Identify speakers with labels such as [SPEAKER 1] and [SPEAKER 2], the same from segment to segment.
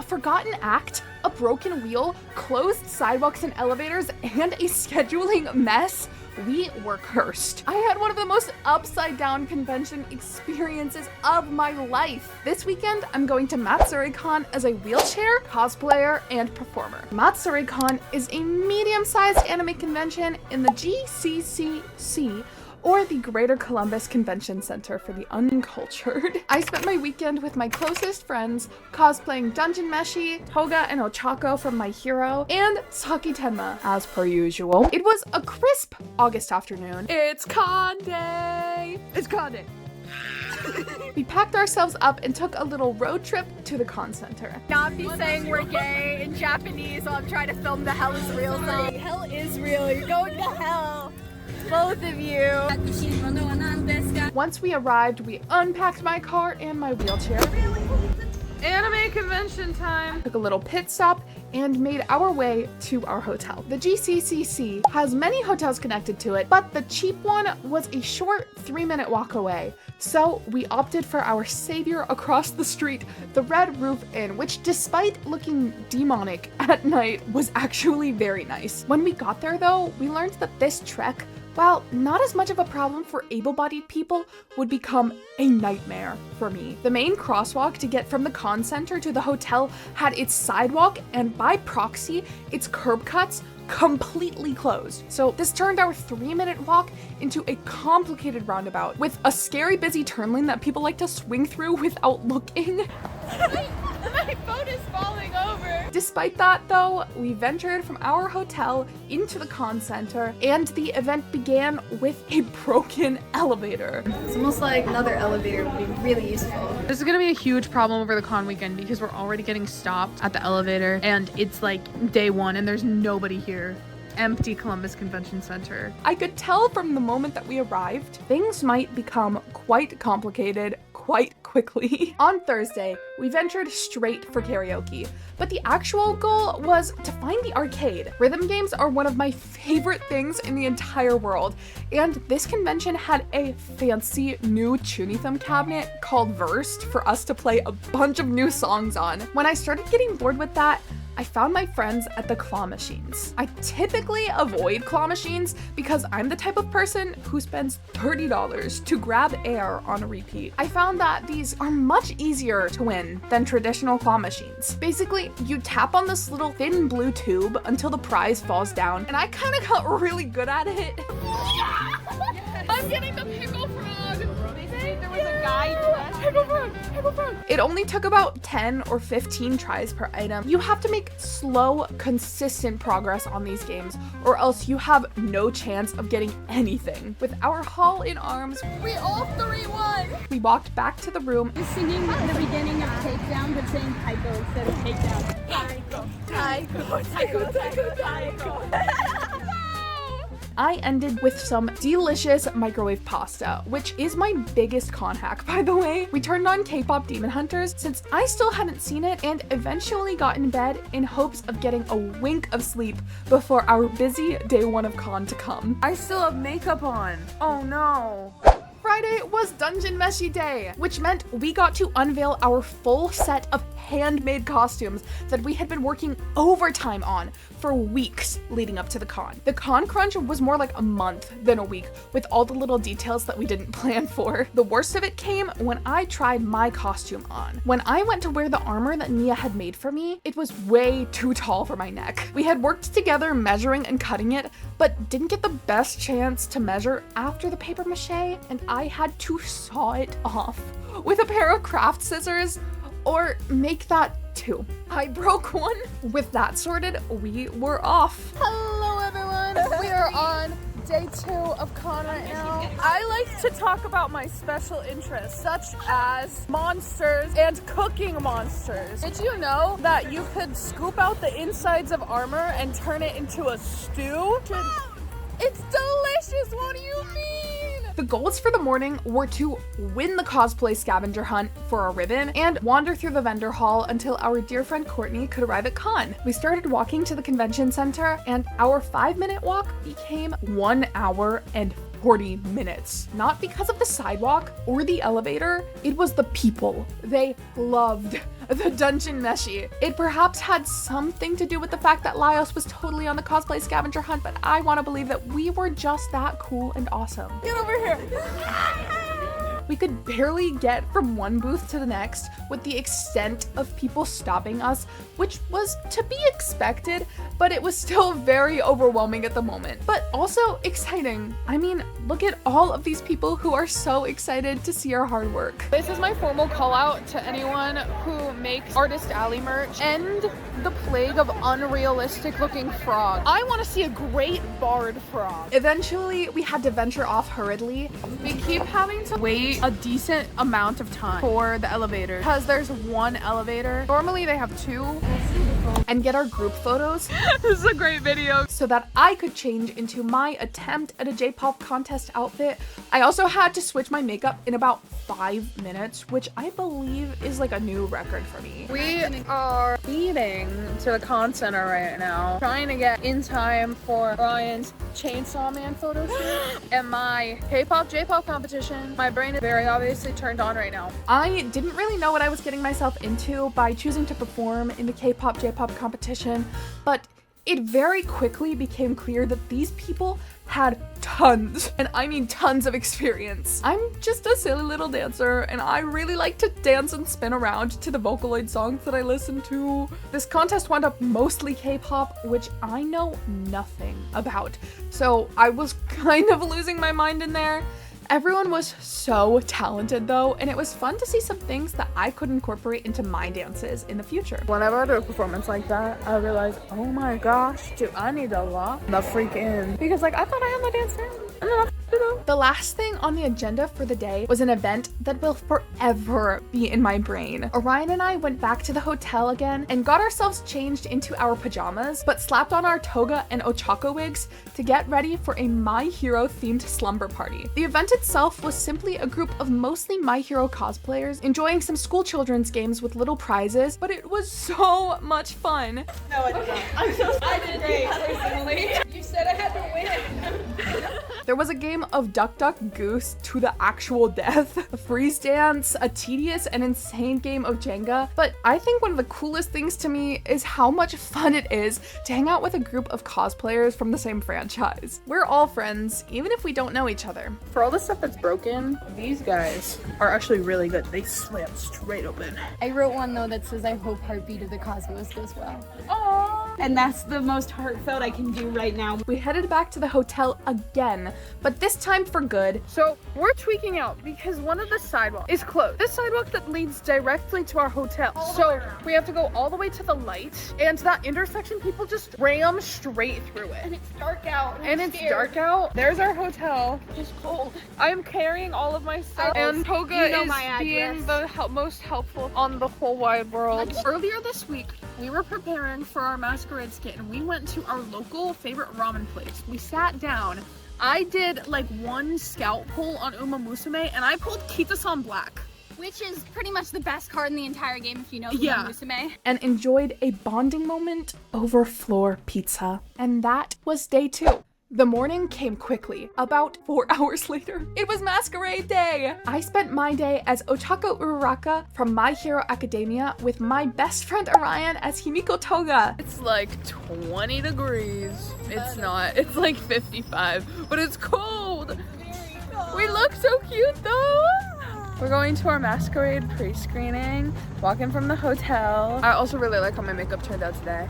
[SPEAKER 1] forgotten act, a broken wheel, closed sidewalks and elevators, and a scheduling mess, we were cursed. I had one of the most upside down convention experiences of my life. This weekend, I'm going to Matsuricon as a wheelchair, cosplayer, and performer. Matsuricon is a medium-sized anime convention in the GCCC, or the Greater Columbus Convention Center for the Uncultured. I spent my weekend with my closest friends, cosplaying Dungeon Meshi, Toga and Ochako from My Hero, and Saki Tenma, as per usual. It was a crisp August afternoon. It's con day! It's con day! We packed ourselves up and took a little road trip to the con center.
[SPEAKER 2] Not be saying we're gay in Japanese while I'm trying to film the hell is real thing. Hell is real, you're going to hell. Both of you.
[SPEAKER 1] Once we arrived, we unpacked my cart and my wheelchair. Anime convention time. Took a little pit stop and made our way to our hotel. The GCCC has many hotels connected to it, but the cheap one was a short 3-minute walk away. So we opted for our savior across the street, the Red Roof Inn, which despite looking demonic at night was actually very nice. When we got there though, we learned that this trek, while not as much of a problem for able-bodied people, would become a nightmare for me. The main crosswalk to get from the con center to the hotel had its sidewalk and by proxy, its curb cuts completely closed. So this turned our 3-minute walk into a complicated roundabout with a scary busy turn lane that people like to swing through without looking.
[SPEAKER 2] My phone is falling over.
[SPEAKER 1] Despite that though, we ventured from our hotel into the con center and the event began with a broken elevator.
[SPEAKER 2] It's almost like another elevator would be really useful.
[SPEAKER 3] This is gonna be a huge problem over the con weekend because we're already getting stopped at the elevator and it's like day one and there's nobody here. Empty Columbus Convention Center.
[SPEAKER 1] I could tell from the moment that we arrived, things might become quite complicated quite quickly. On Thursday, we ventured straight for karaoke, but the actual goal was to find the arcade. Rhythm games are one of my favorite things in the entire world, and this convention had a fancy new Chunithum cabinet called Versed for us to play a bunch of new songs on. When I started getting bored with that, I found my friends at the claw machines. I typically avoid claw machines because I'm the type of person who spends $30 to grab air on a repeat. I found that these are much easier to win than traditional claw machines. Basically, you tap on this little thin blue tube until the prize falls down, and I kind of got really good at it.
[SPEAKER 2] I'm getting the pickle frog. They say there was a guy dressed. Pickle frog.
[SPEAKER 1] It only took about 10 or 15 tries per item. You have to make slow, consistent progress on these games, or else you have no chance of getting anything. With our haul in arms,
[SPEAKER 2] We all 3-1.
[SPEAKER 1] we walked back to the room.
[SPEAKER 4] Singing the beginning of Takedown, but saying Taiko instead of Takedown.
[SPEAKER 2] Taiko.
[SPEAKER 1] I ended with some delicious microwave pasta, which is my biggest con hack, by the way. We turned on K-pop Demon Hunters since I still hadn't seen it and eventually got in bed in hopes of getting a wink of sleep before our busy day one of con to come.
[SPEAKER 3] I still have makeup on. Oh no.
[SPEAKER 1] Friday was Dungeon Meshi Day, which meant we got to unveil our full set of handmade costumes that we had been working overtime on for weeks leading up to the con. The con crunch was more like a month than a week, with all the little details that we didn't plan for. The worst of it came when I tried my costume on. When I went to wear the armor that Nia had made for me, it was way too tall for my neck. We had worked together measuring and cutting it, but didn't get the best chance to measure after the paper mache, and I had to saw it off with a pair of craft scissors, or make that two. I broke one. With that sorted, we were off.
[SPEAKER 2] Hello everyone. We are on day 2 of con right now. I like to talk about my special interests, such as monsters and cooking monsters. Did you know that you could scoop out the insides of armor and turn it into a stew? It's delicious, what do you mean?
[SPEAKER 1] The goals for the morning were to win the cosplay scavenger hunt for a ribbon and wander through the vendor hall until our dear friend Courtney could arrive at con. We started walking to the convention center and our 5-minute walk became 1 hour and 40 minutes. Not because of the sidewalk or the elevator, it was the people. They loved the dungeon meshi. It perhaps had something to do with the fact that Laios was totally on the cosplay scavenger hunt, but I want to believe that we were just that cool and awesome.
[SPEAKER 2] Get over here.
[SPEAKER 1] We could barely get from one booth to the next with the extent of people stopping us, which was to be expected, but it was still very overwhelming at the moment, but also exciting. I mean, look at all of these people who are so excited to see our hard work.
[SPEAKER 2] This is my formal call out to anyone who makes Artist Alley merch. End the plague of unrealistic looking frog. I want to see a great bard frog.
[SPEAKER 1] Eventually, we had to venture off hurriedly.
[SPEAKER 2] We keep having to wait a decent amount of time for the elevator because there's one elevator. Normally they have two.
[SPEAKER 1] And get our group photos.
[SPEAKER 2] This is a great video.
[SPEAKER 1] So that I could change into my attempt at a J-pop contest outfit. I also had to switch my makeup in about 5 minutes, which I believe is like a new record for me.
[SPEAKER 2] We are speeding to the con center right now, trying to get in time for Ryan's Chainsaw Man photo shoot and my K-pop J-pop competition. My brain is very obviously turned on right now.
[SPEAKER 1] I didn't really know what I was getting myself into by choosing to perform in the K-pop J-pop competition, but it very quickly became clear that these people had tons, and I mean tons of experience. I'm just a silly little dancer, and I really like to dance and spin around to the Vocaloid songs that I listen to. This contest wound up mostly K-pop, which I know nothing about, so I was kind of losing my mind in there. Everyone was so talented though, and it was fun to see some things that I could incorporate into my dances in the future.
[SPEAKER 2] Whenever I do a performance like that, I realize, oh my gosh, do I need to lock the freak in? Because like, I thought I had my dance down, and then I f***ed it up.
[SPEAKER 1] The last thing on the agenda for the day was an event that will forever be in my brain. Orion and I went back to the hotel again and got ourselves changed into our pajamas, but slapped on our toga and ochako wigs to get ready for a My Hero themed slumber party. The event itself was simply a group of mostly My Hero cosplayers enjoying some school children's games with little prizes, but it was so much fun.
[SPEAKER 4] No, I did not. I did great, personally. You said I had to win.
[SPEAKER 1] There was a game of Duck Duck Goose to the actual death, a freeze dance, a tedious and insane game of Jenga, but I think one of the coolest things to me is how much fun it is to hang out with a group of cosplayers from the same franchise. We're all friends, even if we don't know each other.
[SPEAKER 2] For all the stuff that's broken, these guys are actually really good. They slam straight open.
[SPEAKER 4] I wrote one though that says I hope Heartbeat of the Cosmos goes well.
[SPEAKER 2] Aww.
[SPEAKER 4] And that's the most heartfelt I can do right now.
[SPEAKER 1] We headed back to the hotel again, but this time for good.
[SPEAKER 2] So we're tweaking out because one of the sidewalks is closed. This sidewalk that leads directly to our hotel. So we have to go all the way to the light, and that intersection people just ram straight through it.
[SPEAKER 4] And it's dark out.
[SPEAKER 2] And it's dark out. There's our hotel.
[SPEAKER 4] It's cold.
[SPEAKER 2] I am carrying all of my stuff, and Toga
[SPEAKER 4] You know
[SPEAKER 2] is
[SPEAKER 4] my
[SPEAKER 2] being
[SPEAKER 4] address.
[SPEAKER 2] the most helpful on the whole wide world. Earlier this week, we were preparing for our Masquerade skit, and we went to our local favorite ramen place. We sat down. I did like one scout pull on Uma Musume, and I pulled Kita-san Black.
[SPEAKER 4] Which is pretty much the best card in the entire game if you know
[SPEAKER 2] Yeah.
[SPEAKER 4] Musume.
[SPEAKER 1] And enjoyed a bonding moment over floor pizza. And that was day 2. The morning came quickly. About 4 hours later, it was Masquerade Day! I spent my day as Ochako Uraraka from My Hero Academia with my best friend Orion as Himiko Toga.
[SPEAKER 2] It's like 20 degrees. It's not. It's like 55, but it's cold. We look so cute though. We're going to our Masquerade pre-screening, walking from the hotel. I also really like how my makeup turned out today.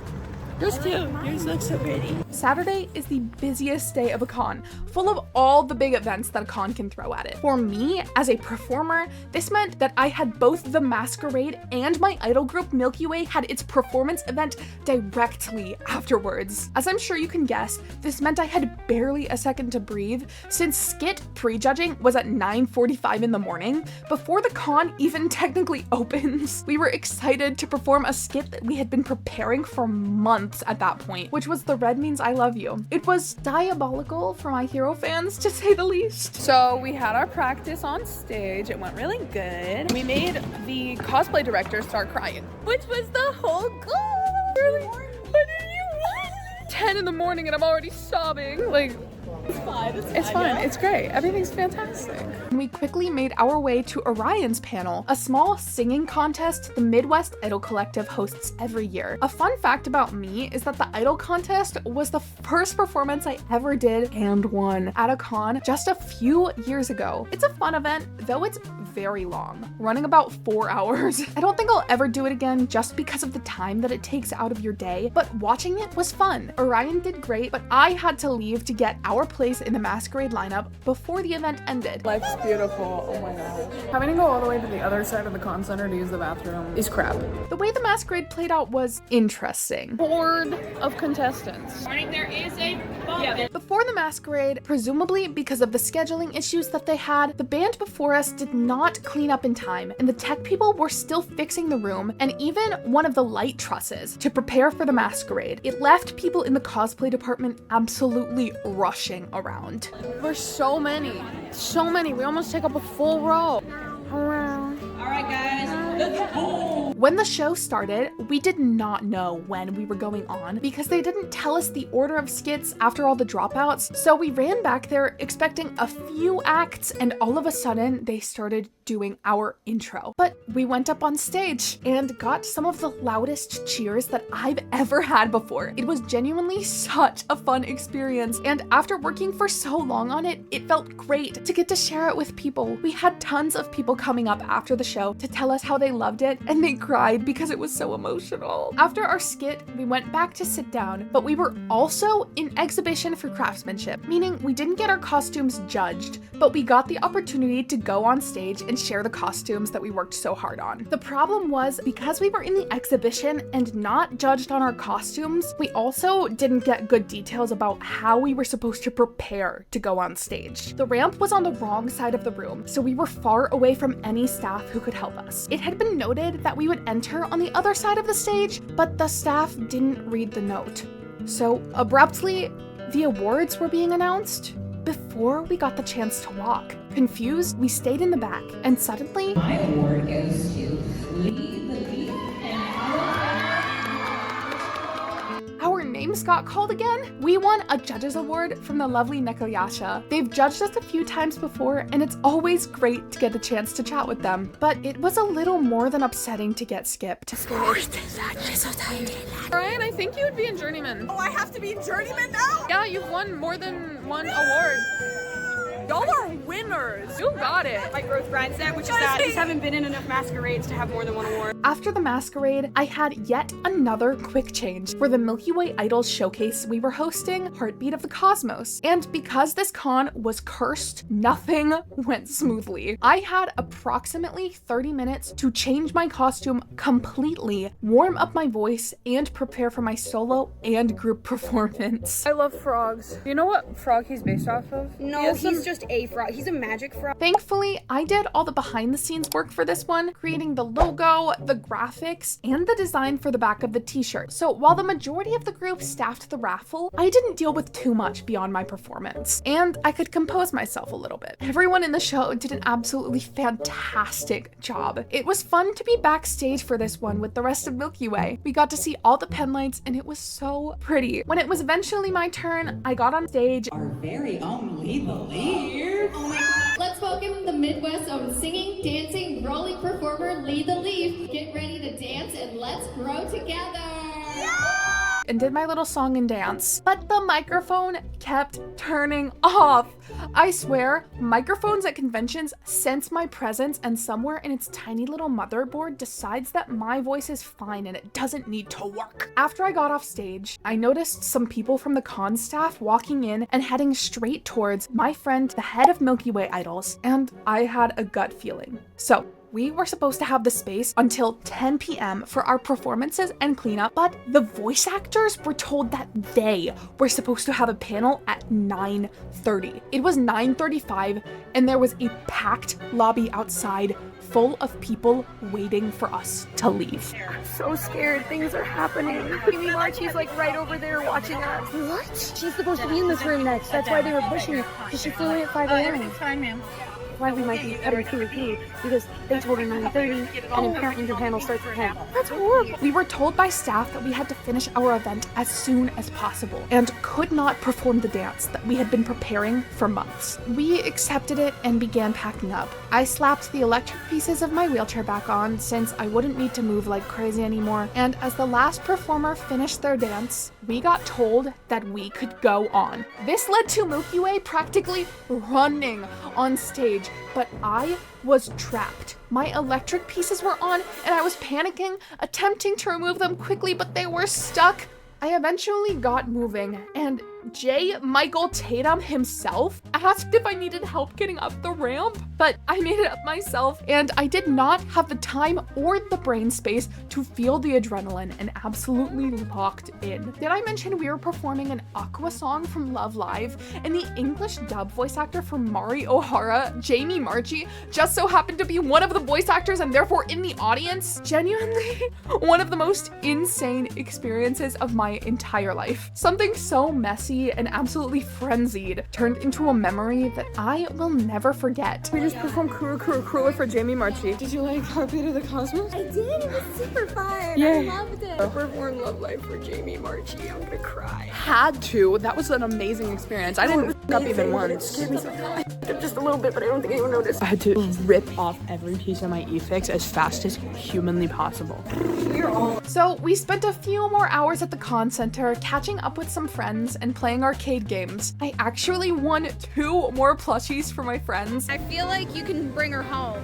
[SPEAKER 4] Yours too. Yours looks so pretty.
[SPEAKER 1] Saturday is the busiest day of a con, full of all the big events that a con can throw at it. For me, as a performer, this meant that I had both the Masquerade and my idol group Milky Way had its performance event directly afterwards. As I'm sure you can guess, this meant I had barely a second to breathe, since Skit prejudging was at 9:45 in the morning, before the con even technically opens. We were excited to perform a skit that we had been preparing for months at that point, which was the Red Means I Love You. It was diabolical for My Hero fans, to say the least.
[SPEAKER 2] So we had our practice on stage. It went really good. We made the cosplay director start crying, which was the whole goal. Really? What did you want? 10 in the morning and I'm already sobbing. Like, It's fine. It's great. Everything's fantastic.
[SPEAKER 1] We quickly made our way to Orion's panel, a small singing contest the Midwest Idol Collective hosts every year. A fun fact about me is that the Idol contest was the first performance I ever did and won at a con just a few years ago. It's a fun event, though it's very long, running about 4 hours. I don't think I'll ever do it again just because of the time that it takes out of your day, but watching it was fun. Orion did great, but I had to leave to get our place in the Masquerade lineup before the event ended.
[SPEAKER 2] Life's beautiful. Oh my gosh. Having to go all the way to the other side of the con center to use the bathroom is crap.
[SPEAKER 1] The way the Masquerade played out was interesting.
[SPEAKER 2] Board of contestants.
[SPEAKER 1] Before the Masquerade, presumably because of the scheduling issues that they had, the band before us did not clean up in time, and the tech people were still fixing the room and even one of the light trusses to prepare for the Masquerade. It left people in the cosplay department absolutely rushing around.
[SPEAKER 2] There's so many. So many. We almost take up a full row.
[SPEAKER 4] Alright guys, let's go!
[SPEAKER 1] When the show started, we did not know when we were going on because they didn't tell us the order of skits after all the dropouts, so we ran back there expecting a few acts, and all of a sudden they started doing our intro. But we went up on stage and got some of the loudest cheers that I've ever had before. It was genuinely such a fun experience, and after working for so long on it, it felt great to get to share it with people. We had tons of people coming up after the show to tell us how they loved it, and they cried because it was so emotional. After our skit, we went back to sit down, but we were also in exhibition for craftsmanship, meaning we didn't get our costumes judged, but we got the opportunity to go on stage and share the costumes that we worked so hard on. The problem was, because we were in the exhibition and not judged on our costumes, we also didn't get good details about how we were supposed to prepare to go on stage. The ramp was on the wrong side of the room, so we were far away from any staff who could help us. It had been noted that we would enter on the other side of the stage, but the staff didn't read the note. So abruptly, the awards were being announced before we got the chance to walk. Confused, we stayed in the back, and suddenly,
[SPEAKER 4] My award goes to Leetheleef
[SPEAKER 1] our names got called again. We won a judge's award from the lovely Nekoyasha. They've judged us a few times before, and it's always great to get the chance to chat with them. But it was a little more than upsetting to get skipped.
[SPEAKER 2] Ryan, I think you would be in Journeyman.
[SPEAKER 5] Oh, I have to be in Journeyman now?
[SPEAKER 2] Yeah, you've won more than one award. Y'all are winners. You got it.
[SPEAKER 5] My growth mindset, which is that I just haven't been in enough masquerades to have more than one award.
[SPEAKER 1] After the Masquerade, I had yet another quick change for the Milky Way Idols showcase we were hosting, Heartbeat of the Cosmos. And because this con was cursed, nothing went smoothly. I had approximately 30 minutes to change my costume completely, warm up my voice, and prepare for my solo and group performance.
[SPEAKER 2] I love frogs. You know what frog he's based off of?
[SPEAKER 5] No, he's just a frog. He's a magic frog.
[SPEAKER 1] Thankfully, I did all the behind the scenes work for this one, creating the logo, the graphics, and the design for the back of the t-shirt. So while the majority of the group staffed the raffle, I didn't deal with too much beyond my performance, and I could compose myself a little bit. Everyone in the show did an absolutely fantastic job. It was fun to be backstage for this one with the rest of Milky Way. We got to see all the pen lights, and it was so pretty. When it was eventually my turn, I got on stage.
[SPEAKER 4] our very own Leetheleef.
[SPEAKER 6] Oh my god. Let's welcome the Midwest's own singing, dancing, rolling performer, Leetheleef. Get ready to dance and let's grow together.
[SPEAKER 1] And did my little song and dance, but the microphone kept turning off. I swear, microphones at conventions sense my presence, and somewhere in its tiny little motherboard decides that my voice is fine and it doesn't need to work. After I got off stage, I noticed some people from the con staff walking in and heading straight towards my friend, the head of Milky Way Idols, and I had a gut feeling. So we were supposed to have the space until 10 p.m. for our performances and cleanup, but the voice actors were told that they were supposed to have a panel at 9:30. It was 9:35, and there was a packed lobby outside full of people waiting for us to leave.
[SPEAKER 2] I'm so scared. Things are happening. Amy Marchie's like right over there watching us. What? She's supposed to be in this room next. That's why they were pushing her, because she flew in at 5 a.m.
[SPEAKER 4] Fine, ma'am.
[SPEAKER 5] why we might be cutting PvP, because they told her 9:30, and apparently your panel starts at 10.
[SPEAKER 1] That's horrible. We were told by staff that we had to finish our event as soon as possible and could not perform the dance that we had been preparing for months. We accepted it and began packing up. I slapped the electric pieces of my wheelchair back on since I wouldn't need to move like crazy anymore, and as the last performer finished their dance, we got told that we could go on. This led to Milky Way practically running on stage, but I was trapped. My electric pieces were on and I was panicking, attempting to remove them quickly, but they were stuck. I eventually got moving, and J. Michael Tatum himself asked if I needed help getting up the ramp, but I made it up myself, and I did not have the time or the brain space to feel the adrenaline and absolutely locked in. Did I mention we were performing an Aqua song from Love Live, and the English dub voice actor for Mari O'Hara, Jamie Marchi, just so happened to be one of the voice actors and therefore in the audience? Genuinely, one of the most insane experiences of my entire life. Something so messy and absolutely frenzied turned into a memory that I will never forget.
[SPEAKER 2] We just performed Kuru for Jamie Marchi. Did you like Carpet of the Cosmos?
[SPEAKER 5] I did, it was super fun.
[SPEAKER 2] Yeah.
[SPEAKER 5] I loved it.
[SPEAKER 2] Performed Love Life for Jamie Marchi. I'm gonna cry. Had to. That was an amazing experience. I didn't f up even once.
[SPEAKER 5] Just a little bit, but I don't think anyone noticed.
[SPEAKER 2] I had to rip off every piece of my e-fix as fast as humanly possible.
[SPEAKER 1] So we spent a few more hours at the con center catching up with some friends and playing arcade games. I actually won 2 more plushies for my friends.
[SPEAKER 4] I feel like you can bring her home.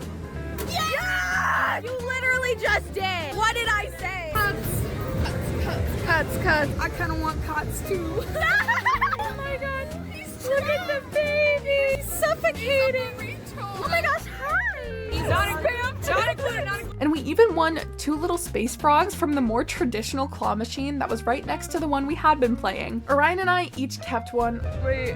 [SPEAKER 4] Yeah! You literally just did. What did I say?
[SPEAKER 2] Cuts. I kind of want cuts too.
[SPEAKER 4] Oh my god. Look at the baby. He's suffocating. Oh my gosh, hi. He's not included.
[SPEAKER 1] And we even won 2 little space frogs from the more traditional claw machine that was right next to the one we had been playing. Orion and I each kept one.
[SPEAKER 2] Wait,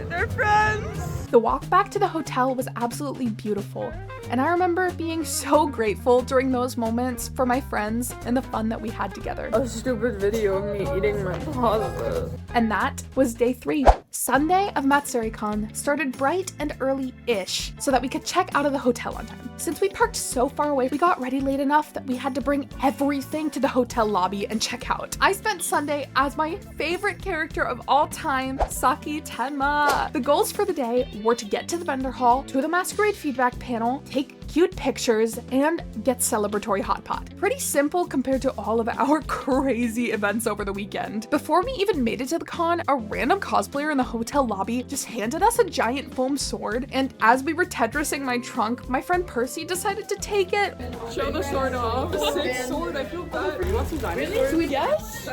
[SPEAKER 2] they're friends.
[SPEAKER 1] The walk back to the hotel was absolutely beautiful, and I remember being so grateful during those moments for my friends and the fun that we had together.
[SPEAKER 2] A stupid video of me eating my pasta.
[SPEAKER 1] And that was day 3. Sunday of Matsuricon started bright and early-ish so that we could check out of the hotel on time. Since we parked so far away, we got ready late enough that we had to bring everything to the hotel lobby and check out. I spent Sunday as my favorite character of all time, Saki Tenma. The goals for the day were to get to the vendor hall, to the Masquerade feedback panel, take cute pictures, and get celebratory hot pot. Pretty simple compared to all of our crazy events over the weekend. Before we even made it to the con, a random cosplayer in the hotel lobby just handed us a giant foam sword, and as we were Tetrising my trunk, my friend Percy decided to take it.
[SPEAKER 2] Show the sword off. The sick sword, I feel bad. You want some dinosaurs? Really? Yes?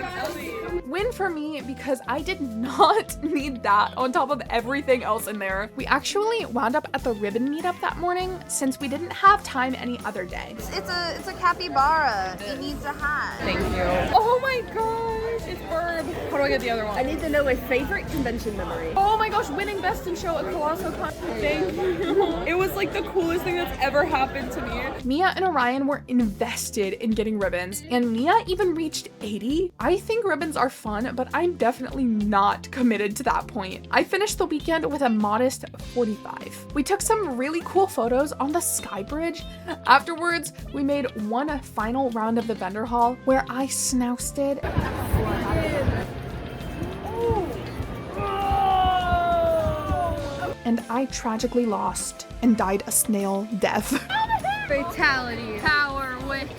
[SPEAKER 1] Win for me because I did not need that on top of everything else in there. We actually wound up at the ribbon meetup that morning since we didn't have time any other day.
[SPEAKER 4] It's a capybara. It needs a hat.
[SPEAKER 2] Thank you. Oh my gosh, it's Herb. How do I get the other one?
[SPEAKER 5] I need to know my favorite convention memory.
[SPEAKER 2] Oh my gosh, winning Best in Show at Colossal Con. Thank you. It was like the coolest thing that's ever happened to me.
[SPEAKER 1] Mia and Orion were invested in getting ribbons, and Mia even reached 80. I think ribbons are fun, but I'm definitely not committed to that point. I finished the weekend with a modest 45. We took some really cool photos on the Sky Bridge. Afterwards, we made one final round of the vendor hall where I snousted and I tragically lost and died a snail death.
[SPEAKER 3] Fatality. Power wins.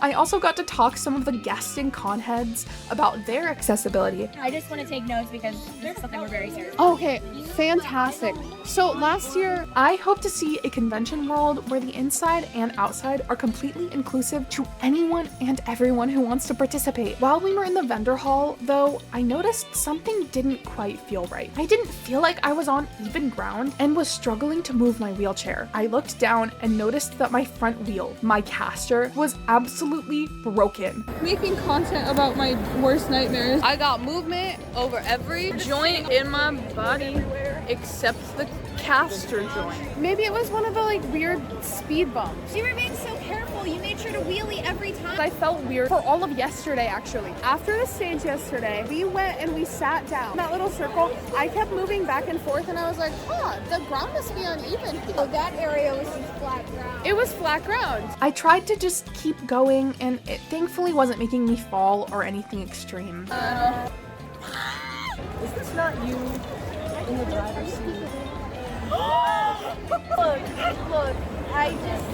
[SPEAKER 1] I also got to talk some of the guesting con heads about their accessibility.
[SPEAKER 7] I just want to take notes because this is something we're very serious.
[SPEAKER 1] Okay, fantastic. So last year, I hope to see a convention world where the inside and outside are completely inclusive to anyone and everyone who wants to participate. While we were in the vendor hall, though, I noticed something didn't quite feel right. I didn't feel like I was on even ground and was struggling to move my wheelchair. I looked down and noticed that my front wheel, my caster, was absolutely broken.
[SPEAKER 2] Making content about my worst nightmares. I got movement over every joint in my body except the caster joint.
[SPEAKER 1] Maybe it was one of the weird speed bumps.
[SPEAKER 7] You were being so careful. You made sure to wheelie every time.
[SPEAKER 2] I felt weird for all of yesterday, actually. After the stage yesterday, we went and we sat down in that little circle. I kept moving back and forth, and I was like, the ground must be uneven here.
[SPEAKER 7] So that area was just flat ground.
[SPEAKER 2] It was flat ground.
[SPEAKER 1] I tried to just keep going, and it thankfully wasn't making me fall or anything extreme.
[SPEAKER 2] Is this not you in the driver's seat?
[SPEAKER 7] Look, I just...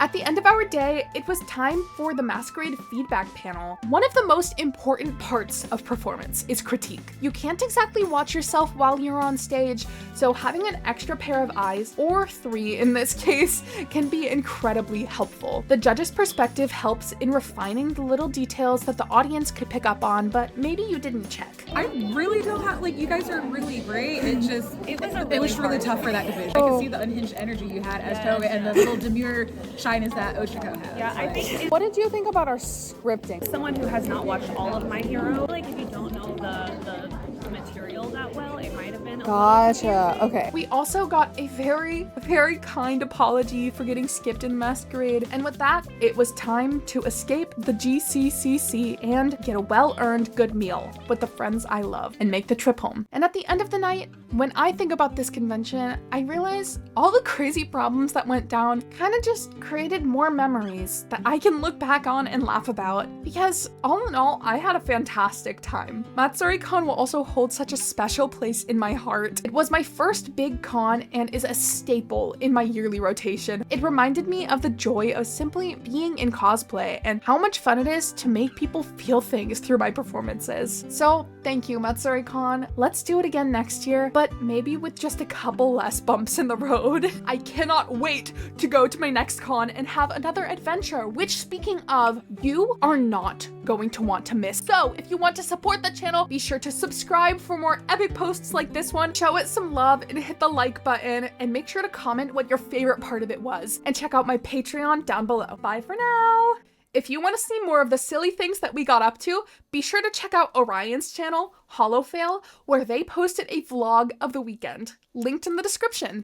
[SPEAKER 1] At the end of our day, it was time for the Masquerade feedback panel. One of the most important parts of performance is critique. You can't exactly watch yourself while you're on stage, so having an extra pair of eyes, or 3 in this case, can be incredibly helpful. The judge's perspective helps in refining the little details that the audience could pick up on, but maybe you didn't check.
[SPEAKER 8] I really don't have, like, you guys are really great. It was really tough for that division. I could see the unhinged energy you had as Toga and the little demure shyness that Oshiko has.
[SPEAKER 9] Yeah, I think
[SPEAKER 2] What did you think about our scripting?
[SPEAKER 9] someone who has not watched all of My Hero, like if you don't know the material that well, it might have been a
[SPEAKER 2] Gotcha. Okay.
[SPEAKER 1] We also got a very, very kind apology for getting skipped in Masquerade, and with that, it was time to escape the GCCC and get a well-earned good meal with the friends I love and make the trip home. And at the end of the night, when I think about this convention, I realize all the crazy problems that went down kind of just created more memories that I can look back on and laugh about, because all in all, I had a fantastic time. Matsuricon will also hold such a special place in my heart. It was my first big con and is a staple in my yearly rotation. It reminded me of the joy of simply being in cosplay and how much fun it is to make people feel things through my performances. So thank you, Matsuricon. Let's do it again next year, but maybe with just a couple less bumps in the road. I cannot wait to go to my next con and have another adventure, which, speaking of, you are not going to want to miss. So if you want to support the channel, be sure to subscribe for more epic posts like this one, show it some love and hit the like button, and make sure to comment what your favorite part of it was, and check out my Patreon down below. Bye for now! If you want to see more of the silly things that we got up to, be sure to check out Orion's channel, Holofail, where they posted a vlog of the weekend, linked in the description.